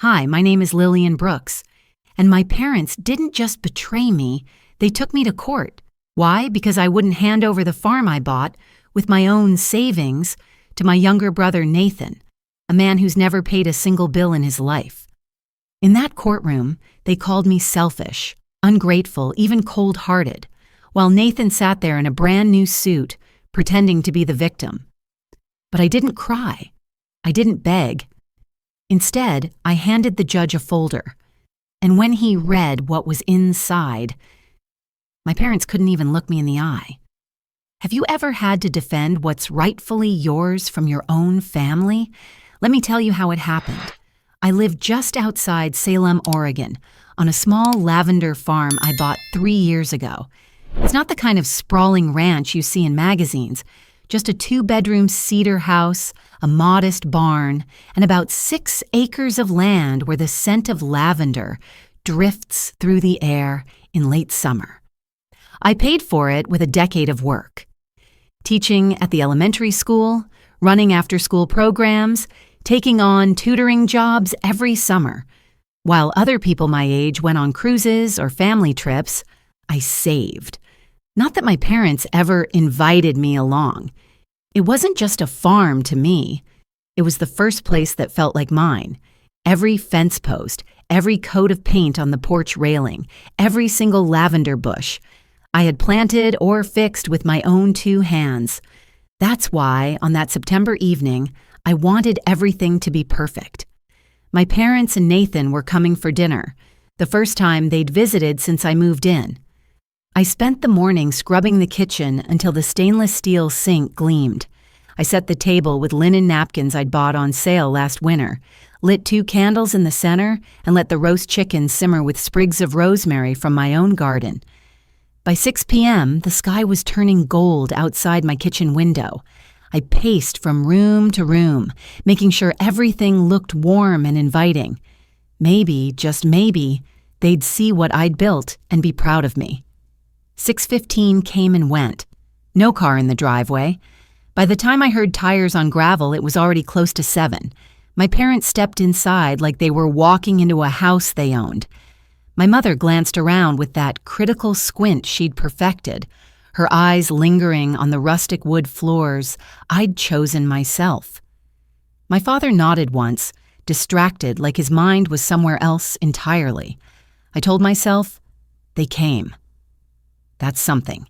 Hi, my name is Lillian Brooks, and my parents didn't just betray me, they took me to court. Why? Because I wouldn't hand over the farm I bought with my own savings to my younger brother Nathan, a man who's never paid a single bill in his life. In that courtroom, they called me selfish, ungrateful, even cold-hearted, while Nathan sat there in a brand new suit, pretending to be the victim. But I didn't cry. I didn't beg. Instead, I handed the judge a folder, and when he read what was inside, my parents couldn't even look me in the eye. Have you ever had to defend what's rightfully yours from your own family? Let me tell you how it happened. I lived just outside Salem, Oregon, on a small lavender farm I bought 3 years ago. It's not the kind of sprawling ranch you see in magazines, just a 2-bedroom cedar house, a modest barn, and about 6 acres of land where the scent of lavender drifts through the air in late summer. I paid for it with a decade of work. Teaching at the elementary school, running after-school programs, taking on tutoring jobs every summer. While other people my age went on cruises or family trips, I saved. Not that my parents ever invited me along. It wasn't just a farm to me. It was the first place that felt like mine. Every fence post, every coat of paint on the porch railing, every single lavender bush, I had planted or fixed with my own 2 hands. That's why, on that September evening, I wanted everything to be perfect. My parents and Nathan were coming for dinner, the first time they'd visited since I moved in. I spent the morning scrubbing the kitchen until the stainless steel sink gleamed. I set the table with linen napkins I'd bought on sale last winter, lit 2 candles in the center, and let the roast chicken simmer with sprigs of rosemary from my own garden. By 6 p.m., the sky was turning gold outside my kitchen window. I paced from room to room, making sure everything looked warm and inviting. Maybe, just maybe, they'd see what I'd built and be proud of me. 6:15 came and went. No car in the driveway. By the time I heard tires on gravel, it was already close to 7. My parents stepped inside like they were walking into a house they owned. My mother glanced around with that critical squint she'd perfected, her eyes lingering on the rustic wood floors I'd chosen myself. My father nodded once, distracted like his mind was somewhere else entirely. I told myself, they came. That's something.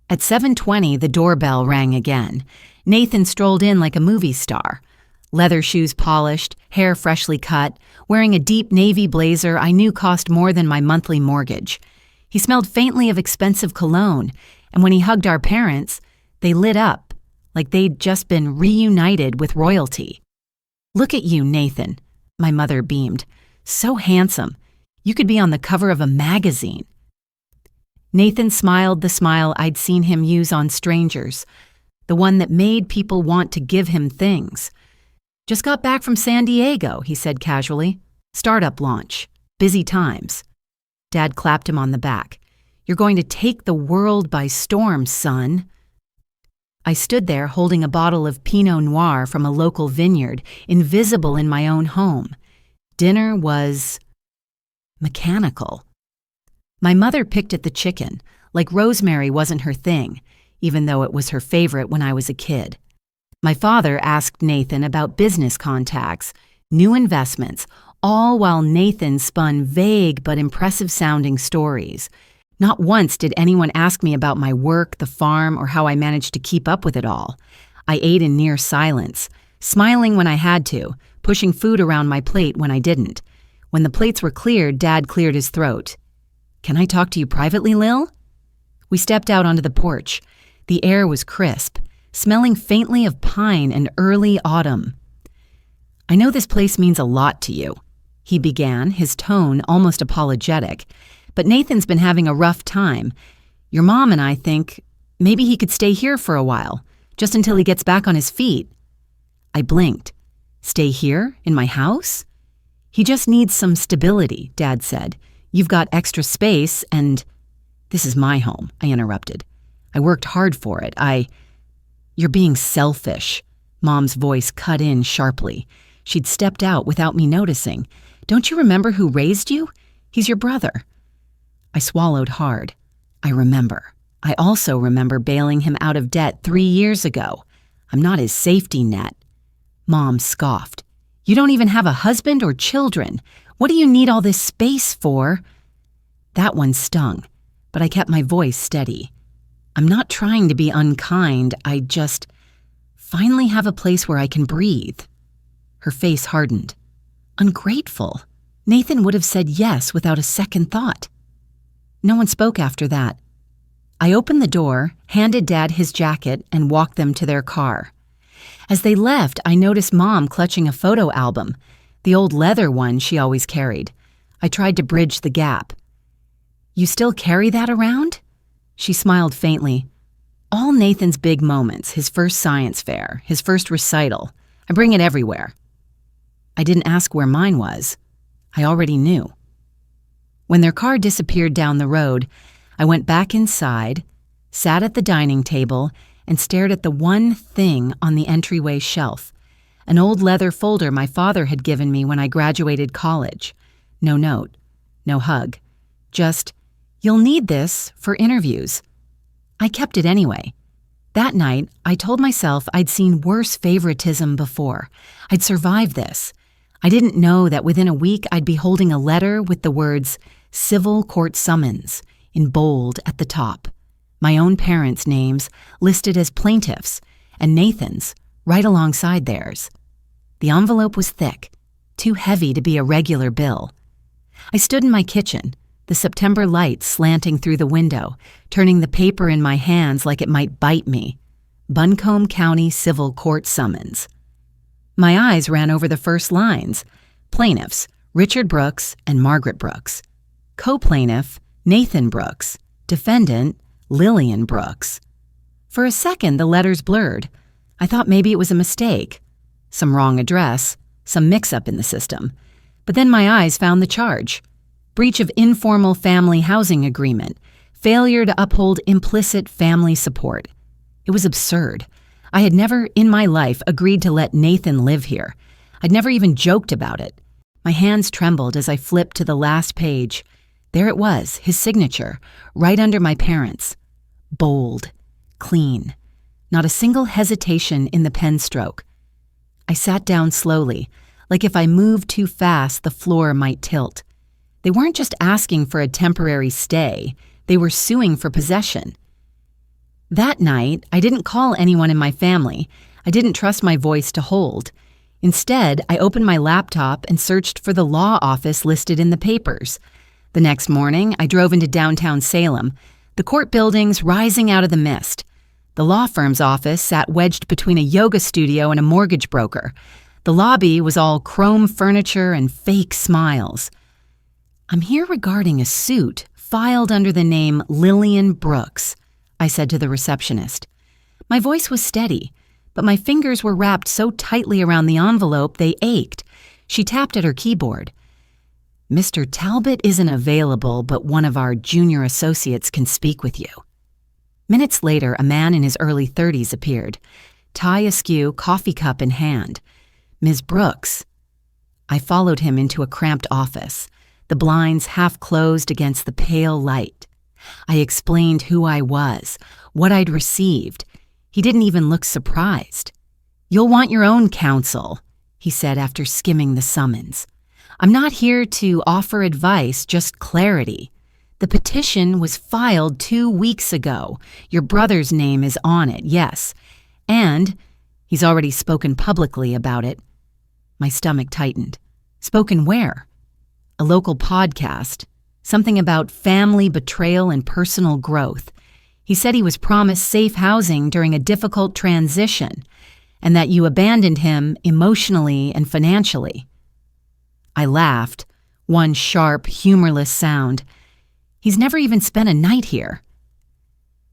At 7:20, the doorbell rang again. Nathan strolled in like a movie star. Leather shoes polished, hair freshly cut, wearing a deep navy blazer I knew cost more than my monthly mortgage. He smelled faintly of expensive cologne, and when he hugged our parents, they lit up, like they'd just been reunited with royalty. "Look at you, Nathan," my mother beamed. "So handsome. You could be on the cover of a magazine." Nathan smiled the smile I'd seen him use on strangers, the one that made people want to give him things. "Just got back from San Diego," he said casually. "Startup launch. Busy times." Dad clapped him on the back. "You're going to take the world by storm, son." I stood there holding a bottle of Pinot Noir from a local vineyard, invisible in my own home. Dinner was mechanical. My mother picked at the chicken, like rosemary wasn't her thing, even though it was her favorite when I was a kid. My father asked Nathan about business contacts, new investments, all while Nathan spun vague but impressive-sounding stories. Not once did anyone ask me about my work, the farm, or how I managed to keep up with it all. I ate in near silence, smiling when I had to, pushing food around my plate when I didn't. When the plates were cleared, Dad cleared his throat. "Can I talk to you privately, Lil?" We stepped out onto the porch. The air was crisp, smelling faintly of pine and early autumn. "I know this place means a lot to you," he began, his tone almost apologetic. "But Nathan's been having a rough time. Your mom and I think maybe he could stay here for a while, just until he gets back on his feet." I blinked. "Stay here? In my house?" "He just needs some stability," Dad said. "You've got extra space and—" "This is my home," I interrupted. "I worked hard for it. You're being selfish." Mom's voice cut in sharply. She'd stepped out without me noticing. "Don't you remember who raised you? He's your brother." I swallowed hard. I remember. I also remember bailing him out of debt 3 years ago. I'm not his safety net. Mom scoffed. "You don't even have a husband or children. What do you need all this space for?" That one stung, but I kept my voice steady. "I'm not trying to be unkind. I just finally have a place where I can breathe." Her face hardened. Ungrateful. Nathan would have said yes without a second thought. No one spoke after that. I opened the door, handed Dad his jacket, and walked them to their car. As they left, I noticed Mom clutching a photo album, the old leather one she always carried. I tried to bridge the gap. "You still carry that around?" She smiled faintly. "All Nathan's big moments, his first science fair, his first recital. I bring it everywhere." I didn't ask where mine was. I already knew. When their car disappeared down the road, I went back inside, sat at the dining table, and stared at the one thing on the entryway shelf, an old leather folder my father had given me when I graduated college. No note, no hug, just, "You'll need this for interviews." I kept it anyway. That night, I told myself I'd seen worse favoritism before. I'd survived this. I didn't know that within a week I'd be holding a letter with the words "Civil Court Summons" in bold at the top. My own parents' names listed as plaintiffs, and Nathan's right alongside theirs. The envelope was thick, too heavy to be a regular bill. I stood in my kitchen, the September light slanting through the window, turning the paper in my hands like it might bite me. Buncombe County Civil Court Summons. My eyes ran over the first lines. Plaintiffs, Richard Brooks and Margaret Brooks. Co-plaintiff, Nathan Brooks. Defendant, Lillian Brooks. For a second, the letters blurred. I thought maybe it was a mistake. Some wrong address, some mix-up in the system. But then my eyes found the charge. Breach of informal family housing agreement. Failure to uphold implicit family support. It was absurd. I had never, in my life, agreed to let Nathan live here. I'd never even joked about it. My hands trembled as I flipped to the last page. There it was, his signature, right under my parents'. Bold, clean, not a single hesitation in the pen stroke. I sat down slowly, like if I moved too fast, the floor might tilt. They weren't just asking for a temporary stay, they were suing for possession. That night, I didn't call anyone in my family. I didn't trust my voice to hold. Instead, I opened my laptop and searched for the law office listed in the papers. The next morning, I drove into downtown Salem, the court buildings rising out of the mist. The law firm's office sat wedged between a yoga studio and a mortgage broker. The lobby was all chrome furniture and fake smiles. "I'm here regarding a suit filed under the name Lillian Brooks," I said to the receptionist. My voice was steady, but my fingers were wrapped so tightly around the envelope they ached. She tapped at her keyboard. "Mr. Talbot isn't available, but one of our junior associates can speak with you." Minutes later, a man in his early 30s appeared, tie askew, coffee cup in hand. "Ms. Brooks." I followed him into a cramped office, the blinds half closed against the pale light. I explained who I was, what I'd received. He didn't even look surprised. "You'll want your own counsel," he said after skimming the summons. "I'm not here to offer advice, just clarity. The petition was filed 2 weeks ago. Your brother's name is on it, yes. And he's already spoken publicly about it." My stomach tightened. Spoken where? A local podcast. Something about family betrayal and personal growth. He said he was promised safe housing during a difficult transition, and that you abandoned him emotionally and financially. I laughed, one sharp, humorless sound. "He's never even spent a night here."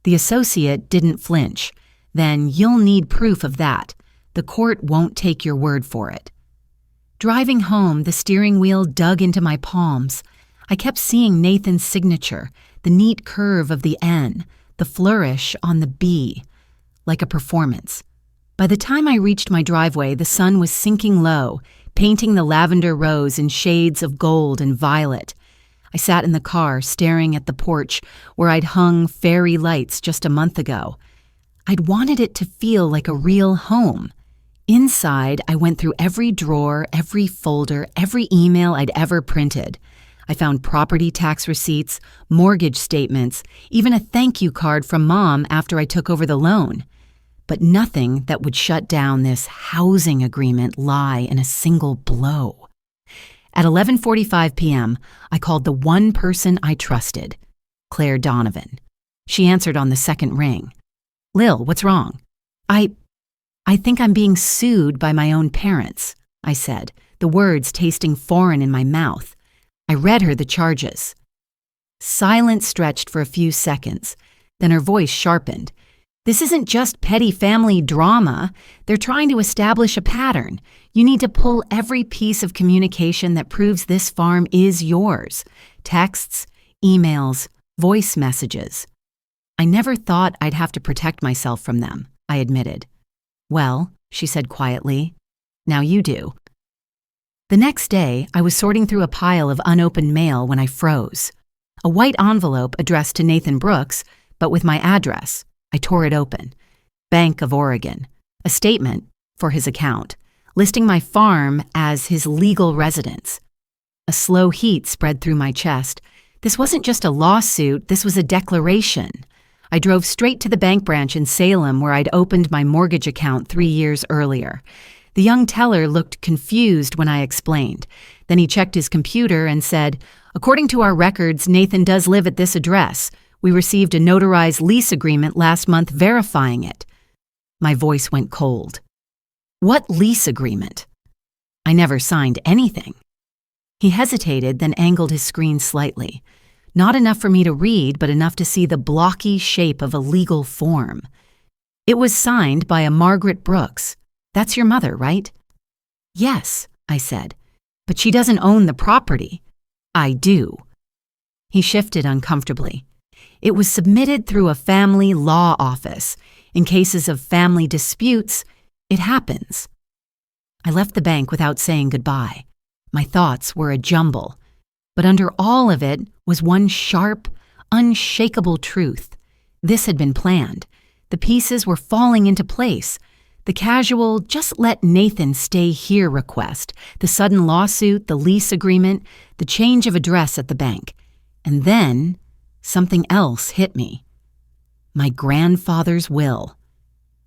The associate didn't flinch. "Then you'll need proof of that. The court won't take your word for it." Driving home, the steering wheel dug into my palms. I kept seeing Nathan's signature, the neat curve of the N, the flourish on the B, like a performance. By the time I reached my driveway, the sun was sinking low, painting the lavender rose in shades of gold and violet. I sat in the car staring at the porch where I'd hung fairy lights just a month ago. I'd wanted it to feel like a real home. Inside, I went through every drawer, every folder, every email I'd ever printed. I found property tax receipts, mortgage statements, even a thank you card from Mom after I took over the loan. But nothing that would shut down this housing agreement lie in a single blow. At 11:45 p.m., I called the one person I trusted, Claire Donovan. She answered on the second ring. "Lil, what's wrong?" I think I'm being sued by my own parents," I said, the words tasting foreign in my mouth. I read her the charges. Silence stretched for a few seconds, then her voice sharpened. "This isn't just petty family drama. They're trying to establish a pattern. You need to pull every piece of communication that proves this farm is yours. Texts, emails, voice messages." I never thought I'd have to protect myself from them, I admitted. "Well," she said quietly, "now you do." The next day, I was sorting through a pile of unopened mail when I froze. A white envelope addressed to Nathan Brooks, but with my address. I tore it open. Bank of Oregon. A statement, for his account, listing my farm as his legal residence. A slow heat spread through my chest. This wasn't just a lawsuit, this was a declaration. I drove straight to the bank branch in Salem where I'd opened my mortgage account 3 years earlier. The young teller looked confused when I explained. Then he checked his computer and said, "According to our records, Nathan does live at this address. We received a notarized lease agreement last month verifying it." My voice went cold. "What lease agreement?" "I never signed anything." He hesitated, then angled his screen slightly. Not enough for me to read, but enough to see the blocky shape of a legal form. "It was signed by a Margaret Brooks. That's your mother, right?" "Yes," I said, "but she doesn't own the property." "I do." He shifted uncomfortably. "It was submitted through a family law office. In cases of family disputes, it happens." I left the bank without saying goodbye. My thoughts were a jumble. But under all of it was one sharp, unshakable truth. This had been planned. The pieces were falling into place. The casual, "just let Nathan stay here" request, the sudden lawsuit, the lease agreement, the change of address at the bank. And then something else hit me. My grandfather's will.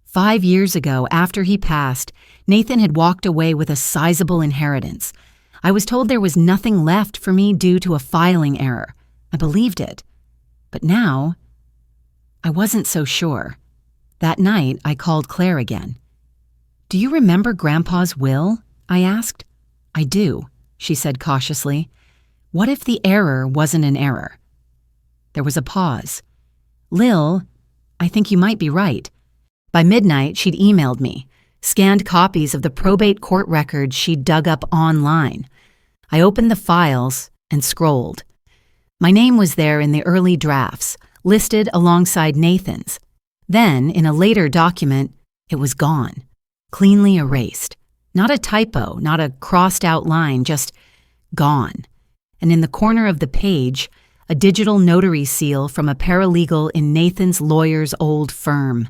5 years ago, after he passed, Nathan had walked away with a sizable inheritance. I was told there was nothing left for me due to a filing error. I believed it. But now, I wasn't so sure. That night, I called Claire again. "Do you remember Grandpa's will?" I asked. "I do," she said cautiously. "What if the error wasn't an error?" There was a pause. "Lil, I think you might be right." By midnight, she'd emailed me, scanned copies of the probate court records she'd dug up online. I opened the files and scrolled. My name was there in the early drafts, listed alongside Nathan's. Then, in a later document, it was gone, cleanly erased. Not a typo, not a crossed-out line, just gone. And in the corner of the page, a digital notary seal from a paralegal in Nathan's lawyer's old firm.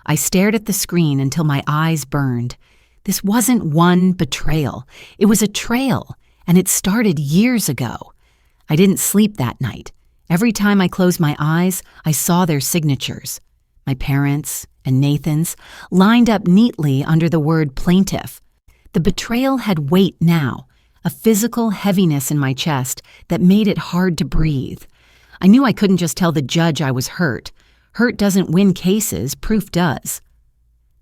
I stared at the screen until my eyes burned. This wasn't one betrayal. It was a trail, and it started years ago. I didn't sleep that night. Every time I closed my eyes, I saw their signatures. My parents' and Nathan's, lined up neatly under the word plaintiff. The betrayal had weight now, a physical heaviness in my chest that made it hard to breathe. I knew I couldn't just tell the judge I was hurt. Hurt doesn't win cases, proof does.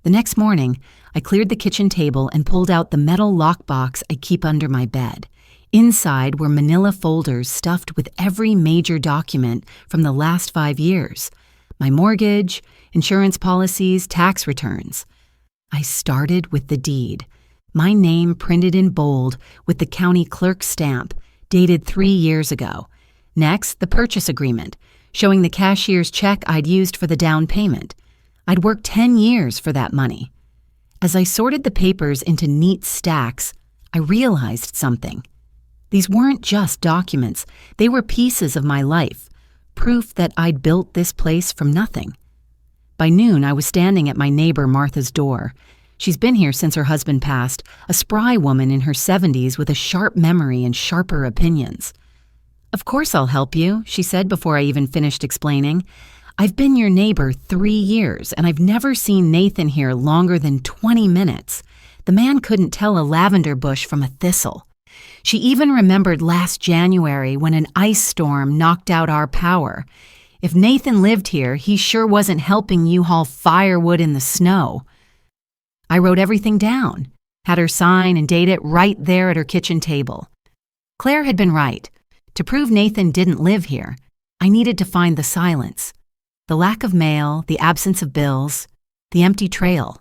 The next morning, I cleared the kitchen table and pulled out the metal lockbox I keep under my bed. Inside were manila folders stuffed with every major document from the last 5 years. My mortgage, insurance policies, tax returns. I started with the deed. My name printed in bold with the county clerk's stamp, dated 3 years ago. Next, the purchase agreement, showing the cashier's check I'd used for the down payment. I'd worked 10 years for that money. As I sorted the papers into neat stacks, I realized something. These weren't just documents. They were pieces of my life, proof that I'd built this place from nothing. By noon, I was standing at my neighbor Martha's door. She's been here since her husband passed, a spry woman in her 70s with a sharp memory and sharper opinions. "Of course I'll help you," she said before I even finished explaining. "I've been your neighbor 3 years, and I've never seen Nathan here longer than 20 minutes. The man couldn't tell a lavender bush from a thistle." She even remembered last January when an ice storm knocked out our power. If Nathan lived here, he sure wasn't helping you haul firewood in the snow. I wrote everything down, had her sign and date it right there at her kitchen table. Claire had been right. To prove Nathan didn't live here, I needed to find the silence, the lack of mail, the absence of bills, the empty trail.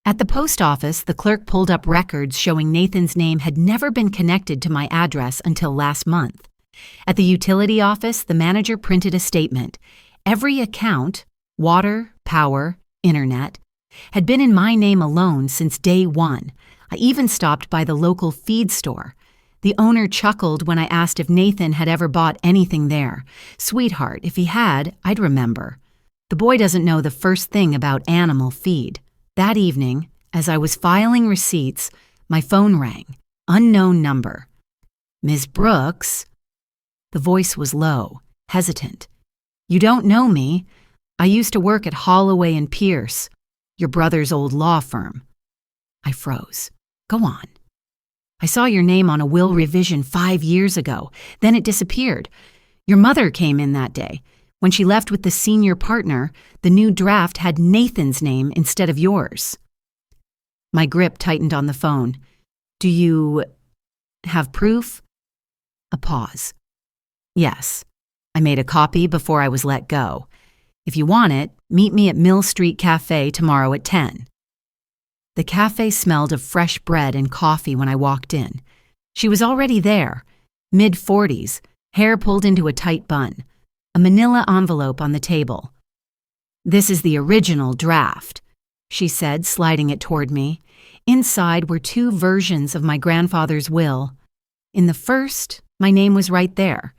At the post office, the clerk pulled up records showing Nathan's name had never been connected to my address until last month. At the utility office, the manager printed a statement. Every account, water, power, internet, had been in my name alone since day one. I even stopped by the local feed store. The owner chuckled when I asked if Nathan had ever bought anything there. Sweetheart, if he had, I'd remember. The boy doesn't know the first thing about animal feed. That evening, as I was filing receipts, my phone rang. Unknown number. "Ms. Brooks?" The voice was low, hesitant. "You don't know me. I used to work at Holloway and Pierce, your brother's old law firm." I froze. "Go on." "I saw your name on a will revision 5 years ago. Then it disappeared. Your mother came in that day. When she left with the senior partner, the new draft had Nathan's name instead of yours." My grip tightened on the phone. "Do you have proof?" A pause. "Yes. I made a copy before I was let go. If you want it, meet me at Mill Street Cafe tomorrow at 10. The cafe smelled of fresh bread and coffee when I walked in. She was already there, mid-40s, hair pulled into a tight bun, a manila envelope on the table. "This is the original draft," she said, sliding it toward me. Inside were 2 versions of my grandfather's will. In the first, my name was right there,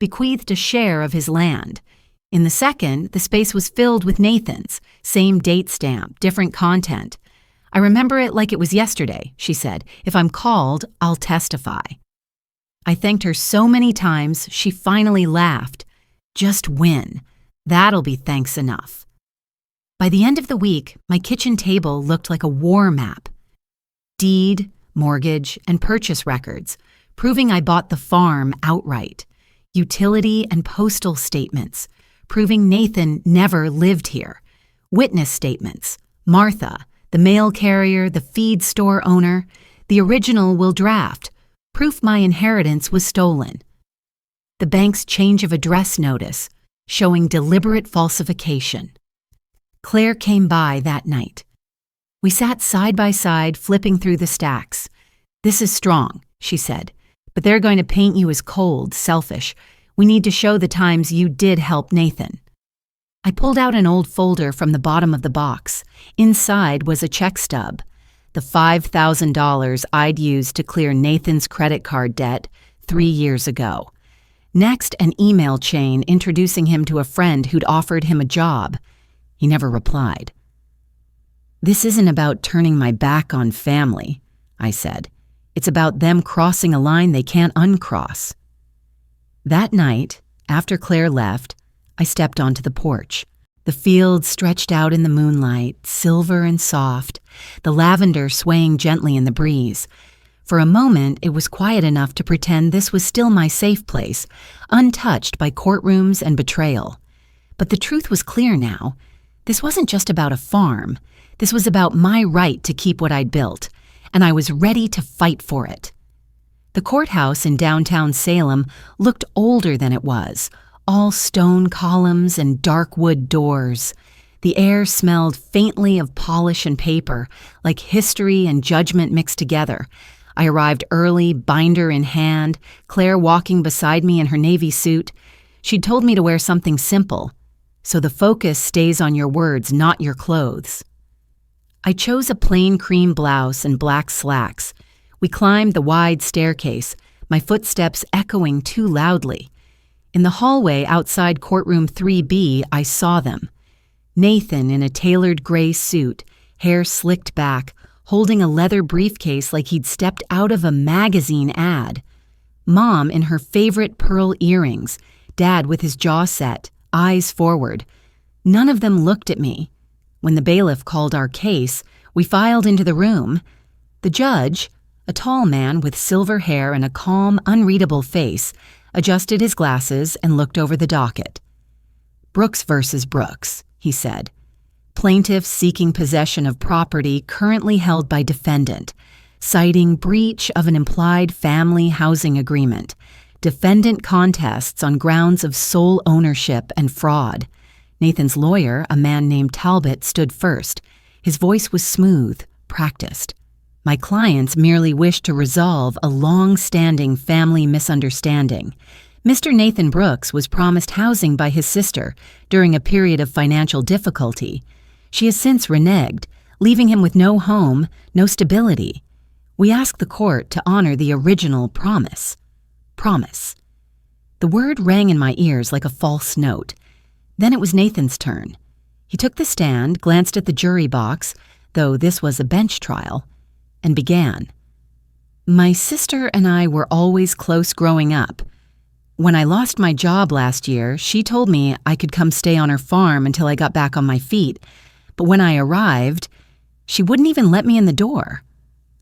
bequeathed a share of his land. In the second, the space was filled with Nathan's, same date stamp, different content. "I remember it like it was yesterday," she said. "If I'm called, I'll testify." I thanked her so many times, she finally laughed. "Just win. That'll be thanks enough." By the end of the week, my kitchen table looked like a war map. Deed, mortgage, and purchase records, proving I bought the farm outright. Utility and postal statements, proving Nathan never lived here. Witness statements, Martha, the mail carrier, the feed store owner, the original will draft, proof my inheritance was stolen. The bank's change of address notice, showing deliberate falsification. Claire came by that night. We sat side by side, flipping through the stacks. "This is strong," she said, "but they're going to paint you as cold, selfish. We need to show the times you did help Nathan." I pulled out an old folder from the bottom of the box. Inside was a check stub, the $5,000 I'd used to clear Nathan's credit card debt 3 years ago. Next, an email chain introducing him to a friend who'd offered him a job. He never replied. "This isn't about turning my back on family," I said. "It's about them crossing a line they can't uncross." That night, after Claire left, I stepped onto the porch. The fields stretched out in the moonlight, silver and soft, the lavender swaying gently in the breeze. For a moment, it was quiet enough to pretend this was still my safe place, untouched by courtrooms and betrayal. But the truth was clear now. This wasn't just about a farm. This was about my right to keep what I'd built, and I was ready to fight for it. The courthouse in downtown Salem looked older than it was, all stone columns and dark wood doors. The air smelled faintly of polish and paper, like history and judgment mixed together. I arrived early, binder in hand, Claire walking beside me in her navy suit. She'd told me to wear something simple, so the focus stays on your words, not your clothes. I chose a plain cream blouse and black slacks. We climbed the wide staircase, my footsteps echoing too loudly. In the hallway outside courtroom 3B, I saw them. Nathan in a tailored gray suit, hair slicked back, holding a leather briefcase like he'd stepped out of a magazine ad. Mom in her favorite pearl earrings, Dad with his jaw set, eyes forward. None of them looked at me. When the bailiff called our case, we filed into the room. The judge, a tall man with silver hair and a calm, unreadable face, adjusted his glasses and looked over the docket. Brooks versus Brooks, he said. Plaintiff seeking possession of property currently held by defendant, citing breach of an implied family housing agreement. Defendant contests on grounds of sole ownership and fraud. Nathan's lawyer, a man named Talbot, stood first. His voice was smooth, practiced. My clients merely wished to resolve a long-standing family misunderstanding. Mr. Nathan Brooks was promised housing by his sister during a period of financial difficulty. She has since reneged, leaving him with no home, no stability. We asked the court to honor the original promise. Promise. The word rang in my ears like a false note. Then it was Nathan's turn. He took the stand, glanced at the jury box, though this was a bench trial, and began. My sister and I were always close growing up. When I lost my job last year, she told me I could come stay on her farm until I got back on my feet. But when I arrived, she wouldn't even let me in the door.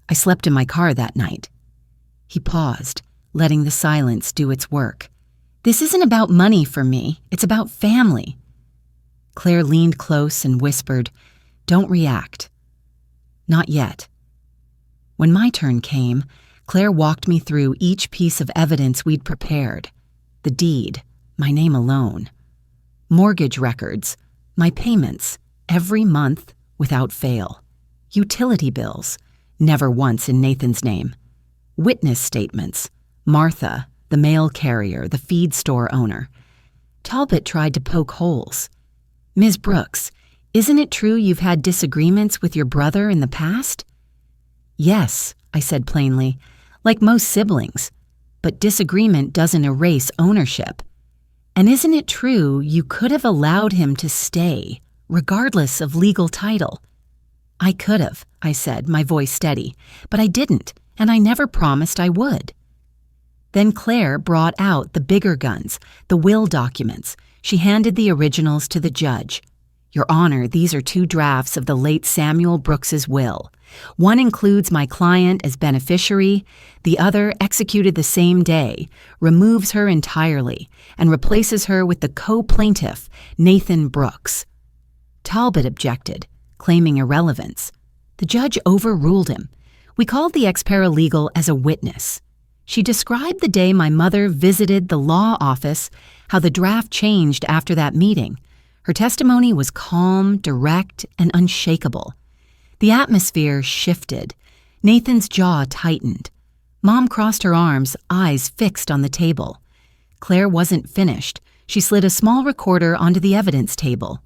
I slept in my car that night. He paused, letting the silence do its work. This isn't about money for me. It's about family. Claire leaned close and whispered, "Don't react." Not yet. When my turn came, Claire walked me through each piece of evidence we'd prepared. The deed, my name alone. Mortgage records, my payments, every month without fail. Utility bills, never once in Nathan's name. Witness statements, Martha, the mail carrier, the feed store owner. Talbot tried to poke holes. Ms. Brooks, isn't it true you've had disagreements with your brother in the past? Yes, I said plainly, like most siblings, but disagreement doesn't erase ownership. And isn't it true you could have allowed him to stay, regardless of legal title? I could have, I said, my voice steady, but I didn't, and I never promised I would. Then Claire brought out the bigger guns, the will documents. She handed the originals to the judge. Your Honor, these are 2 drafts of the late Samuel Brooks's will. One includes my client as beneficiary, the other, executed the same day, removes her entirely and replaces her with the co-plaintiff, Nathan Brooks. Talbot objected, claiming irrelevance. The judge overruled him. We called the ex-paralegal as a witness. She described the day my mother visited the law office, how the draft changed after that meeting. Her testimony was calm, direct, and unshakable. The atmosphere shifted. Nathan's jaw tightened. Mom crossed her arms, eyes fixed on the table. Claire wasn't finished. She slid a small recorder onto the evidence table.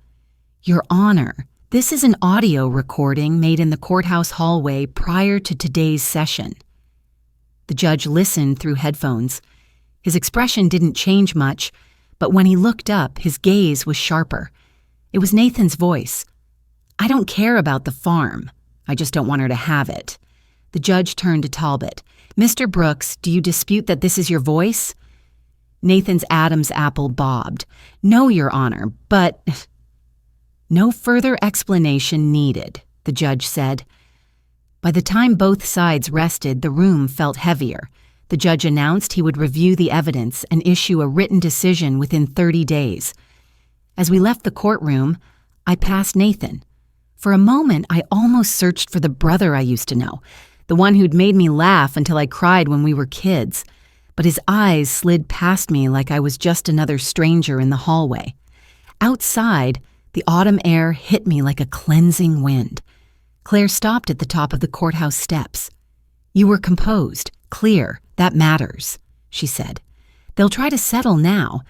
Your Honor, this is an audio recording made in the courthouse hallway prior to today's session. The judge listened through headphones. His expression didn't change much, but when he looked up, his gaze was sharper. It was Nathan's voice. I don't care about the farm. I just don't want her to have it. The judge turned to Talbot. Mr. Brooks, do you dispute that this is your voice? Nathan's Adam's apple bobbed. No, Your Honor, but... No further explanation needed, the judge said. By the time both sides rested, the room felt heavier. The judge announced he would review the evidence and issue a written decision within 30 days. As we left the courtroom, I passed Nathan. For a moment, I almost searched for the brother I used to know, the one who'd made me laugh until I cried when we were kids. But his eyes slid past me like I was just another stranger in the hallway. Outside, the autumn air hit me like a cleansing wind. Claire stopped at the top of the courthouse steps. You were composed, clear, that matters, she said. They'll try to settle now.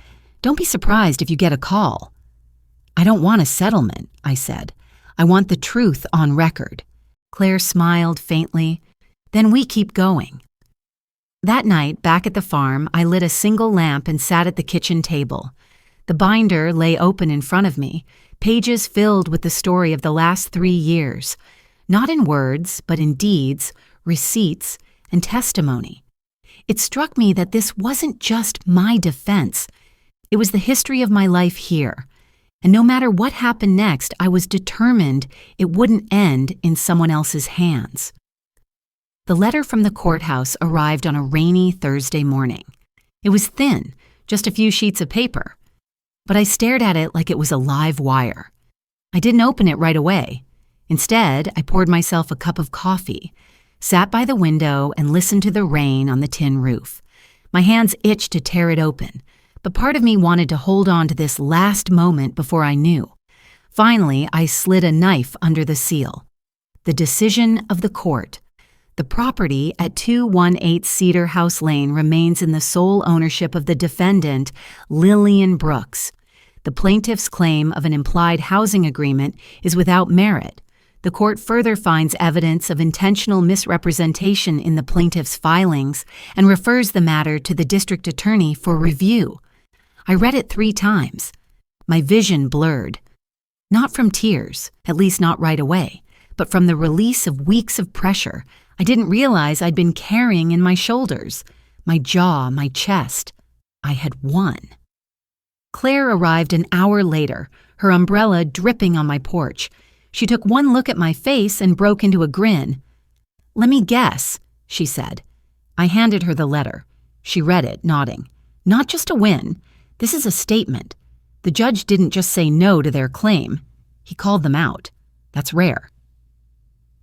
Don't be surprised if you get a call. I don't want a settlement, I said. I want the truth on record. Claire smiled faintly. then we keep going. That night, back at the farm, I lit a single lamp and sat at the kitchen table. The binder lay open in front of me, pages filled with the story of the last 3 years, not in words, but in deeds, receipts, and testimony. It struck me that this wasn't just my defense. It was the history of my life here. And no matter what happened next, I was determined it wouldn't end in someone else's hands. The letter from the courthouse arrived on a rainy Thursday morning. It was thin, just a few sheets of paper. But I stared at it like it was a live wire. I didn't open it right away. Instead, I poured myself a cup of coffee, sat by the window, and listened to the rain on the tin roof. My hands itched to tear it open, but part of me wanted to hold on to this last moment before I knew. Finally, I slid a knife under the seal. The decision of the court. The property at 218 Cedar House Lane remains in the sole ownership of the defendant, Lillian Brooks. The plaintiff's claim of an implied housing agreement is without merit. The court further finds evidence of intentional misrepresentation in the plaintiff's filings and refers the matter to the district attorney for review. I read it 3 times. My vision blurred. Not from tears, at least not right away, but from the release of weeks of pressure I didn't realize I'd been carrying in my shoulders, my jaw, my chest. I had won. Claire arrived an hour later, her umbrella dripping on my porch. She took one look at my face and broke into a grin. "Let me guess," she said. I handed her the letter. She read it, nodding. "Not just a win. This is a statement. The judge didn't just say no to their claim. He called them out. That's rare."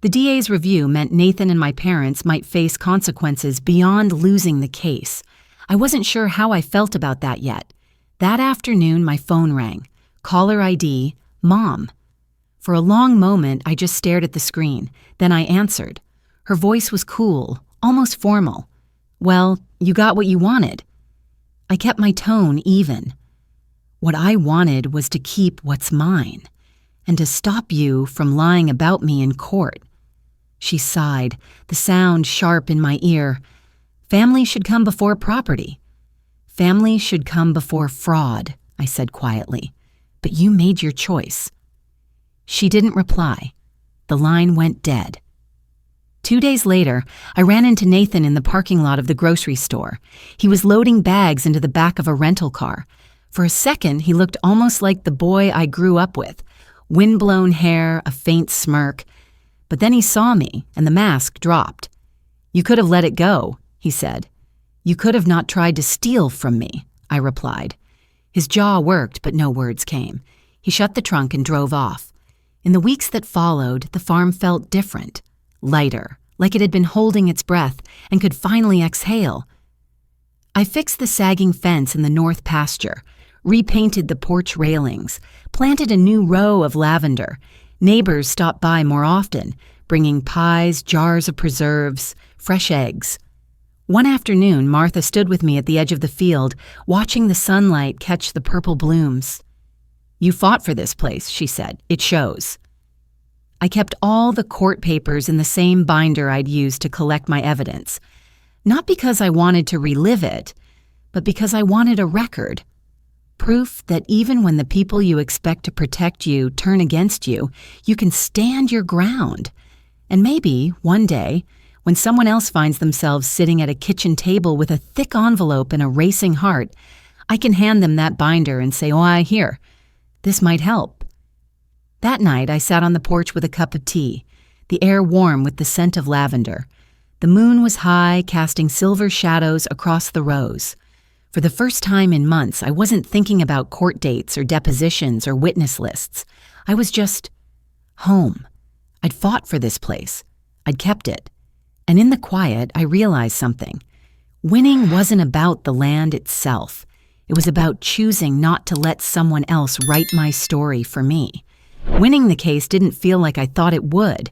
The DA's review meant Nathan and my parents might face consequences beyond losing the case. I wasn't sure how I felt about that yet. That afternoon, my phone rang. Caller ID, Mom. For a long moment, I just stared at the screen. Then I answered. Her voice was cool, almost formal. "Well, you got what you wanted." I kept my tone even. What I wanted was to keep what's mine, and to stop you from lying about me in court. She sighed, the sound sharp in my ear. "Family should come before property." "Family should come before fraud," I said quietly. "But you made your choice." She didn't reply. The line went dead. 2 days later, I ran into Nathan in the parking lot of the grocery store. He was loading bags into the back of a rental car. For a second, he looked almost like the boy I grew up with. Windblown hair, a faint smirk. But then he saw me, and the mask dropped. "You could have let it go," he said. "You could have not tried to steal from me," I replied. His jaw worked, but no words came. He shut the trunk and drove off. In the weeks that followed, the farm felt different, lighter, like it had been holding its breath and could finally exhale. I fixed the sagging fence in the north pasture, repainted the porch railings, planted a new row of lavender. Neighbors stopped by more often, bringing pies, jars of preserves, fresh eggs. One afternoon, Martha stood with me at the edge of the field, watching the sunlight catch the purple blooms. "You fought for this place," she said. "It shows." I kept all the court papers in the same binder I'd used to collect my evidence. Not because I wanted to relive it, but because I wanted a record. Proof that even when the people you expect to protect you turn against you, you can stand your ground. And maybe, one day, when someone else finds themselves sitting at a kitchen table with a thick envelope and a racing heart, I can hand them that binder and say, "Oh, here, this might help." That night, I sat on the porch with a cup of tea, the air warm with the scent of lavender. The moon was high, casting silver shadows across the rows. For the first time in months, I wasn't thinking about court dates or depositions or witness lists. I was just home. I'd fought for this place. I'd kept it. And in the quiet, I realized something. Winning wasn't about the land itself. It was about choosing not to let someone else write my story for me. Winning the case didn't feel like I thought it would.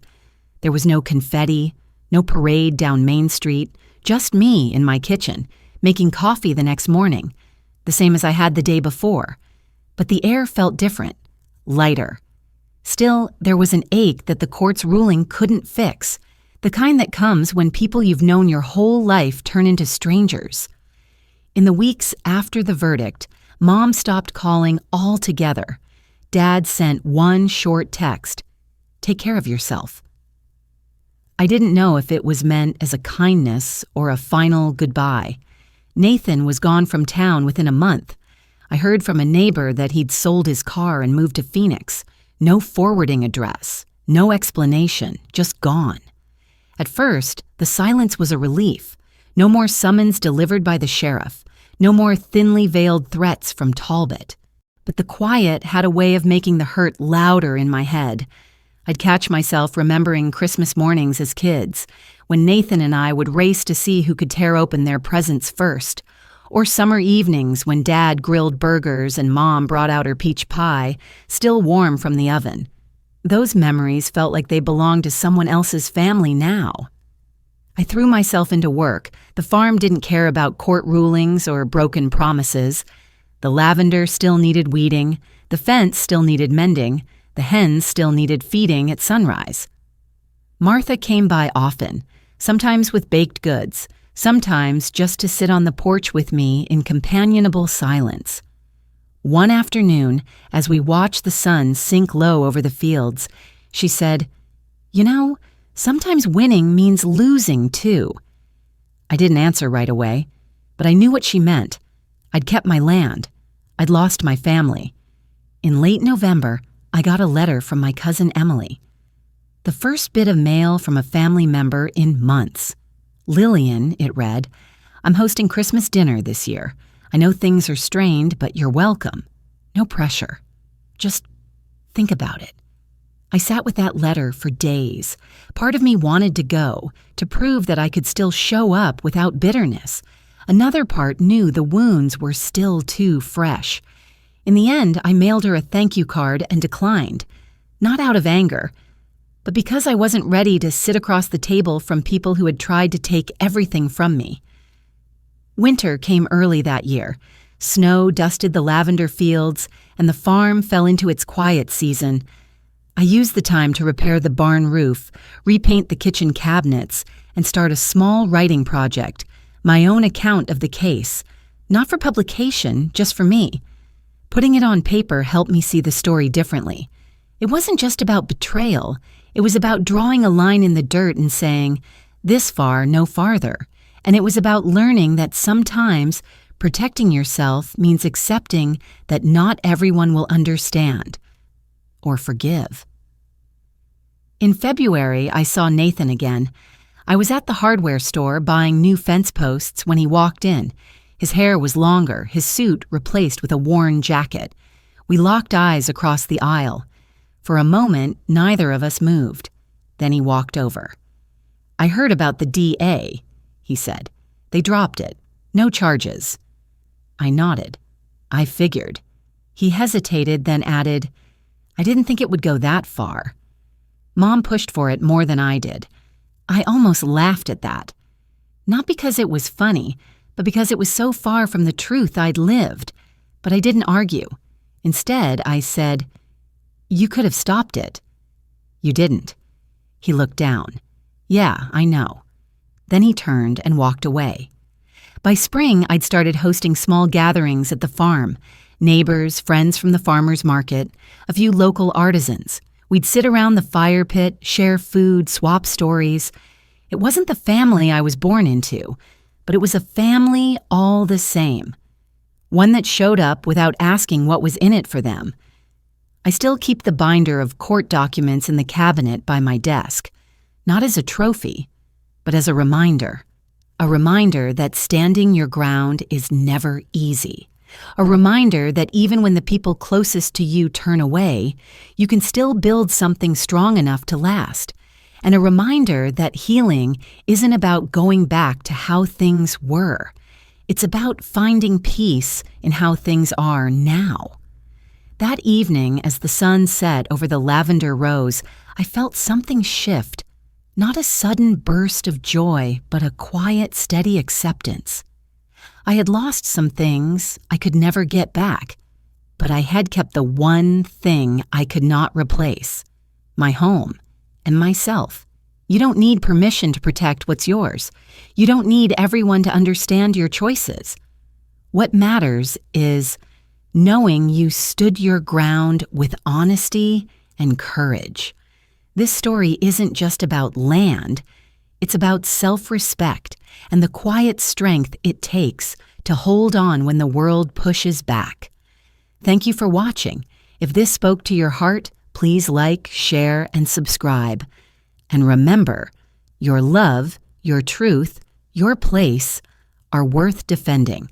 There was no confetti, no parade down Main Street, just me in my kitchen, making coffee the next morning, the same as I had the day before. But the air felt different, lighter. Still, there was an ache that the court's ruling couldn't fix. The kind that comes when people you've known your whole life turn into strangers. In the weeks after the verdict, Mom stopped calling altogether. Dad sent one short text, "Take care of yourself." I didn't know if it was meant as a kindness or a final goodbye. Nathan was gone from town within a month. I heard from a neighbor that he'd sold his car and moved to Phoenix. No forwarding address, no explanation, just gone. At first, the silence was a relief. No more summons delivered by the sheriff. No more thinly veiled threats from Talbot. But the quiet had a way of making the hurt louder in my head. I'd catch myself remembering Christmas mornings as kids, when Nathan and I would race to see who could tear open their presents first, or summer evenings when Dad grilled burgers and Mom brought out her peach pie, still warm from the oven. Those memories felt like they belonged to someone else's family now. I threw myself into work. The farm didn't care about court rulings or broken promises. The lavender still needed weeding, the fence still needed mending, the hens still needed feeding at sunrise. Martha came by often, sometimes with baked goods, sometimes just to sit on the porch with me in companionable silence. One afternoon, as we watched the sun sink low over the fields, she said, "You know, sometimes winning means losing, too." I didn't answer right away, but I knew what she meant. I'd kept my land. I'd lost my family. In late November, I got a letter from my cousin Emily. The first bit of mail from a family member in months. "Lillian," it read, "I'm hosting Christmas dinner this year. I know things are strained, but you're welcome. No pressure. Just think about it." I sat with that letter for days. Part of me wanted to go, to prove that I could still show up without bitterness. Another part knew the wounds were still too fresh. In the end, I mailed her a thank you card and declined. Not out of anger, but because I wasn't ready to sit across the table from people who had tried to take everything from me. Winter came early that year. Snow dusted the lavender fields, and the farm fell into its quiet season. I used the time to repair the barn roof, repaint the kitchen cabinets, and start a small writing project, my own account of the case, not for publication, just for me. Putting it on paper helped me see the story differently. It wasn't just about betrayal. It was about drawing a line in the dirt and saying, "This far, no farther." And it was about learning that sometimes protecting yourself means accepting that not everyone will understand or forgive. In February, I saw Nathan again. I was at the hardware store buying new fence posts when he walked in. His hair was longer, his suit replaced with a worn jacket. We locked eyes across the aisle. For a moment, neither of us moved. Then he walked over. "I heard about the DA," he said. "They dropped it. No charges." I nodded. I figured. He hesitated, then added, "I didn't think it would go that far." Mom pushed for it more than I did. I almost laughed at that. Not because it was funny, but because it was so far from the truth I'd lived. But I didn't argue. Instead, I said, "You could have stopped it." "You didn't." He looked down. "Yeah, I know." Then he turned and walked away. By spring, I'd started hosting small gatherings at the farm. Neighbors, friends from the farmer's market, a few local artisans. We'd sit around the fire pit, share food, swap stories. It wasn't the family I was born into, but it was a family all the same. One that showed up without asking what was in it for them. I still keep the binder of court documents in the cabinet by my desk, not as a trophy, but as a reminder. A reminder that standing your ground is never easy. A reminder that even when the people closest to you turn away, you can still build something strong enough to last. And a reminder that healing isn't about going back to how things were. It's about finding peace in how things are now. That evening, as the sun set over the lavender rows, I felt something shift. Not a sudden burst of joy, but a quiet, steady acceptance. I had lost some things I could never get back, but I had kept the one thing I could not replace, my home and myself, You don't need permission to protect what's yours. You don't need everyone to understand your choices. What matters is knowing you stood your ground with honesty and courage. This story isn't just about land. It's about self-respect and the quiet strength it takes to hold on when the world pushes back. Thank you for watching. If this spoke to your heart, please like, share, and subscribe. And remember, your love, your truth, your place are worth defending.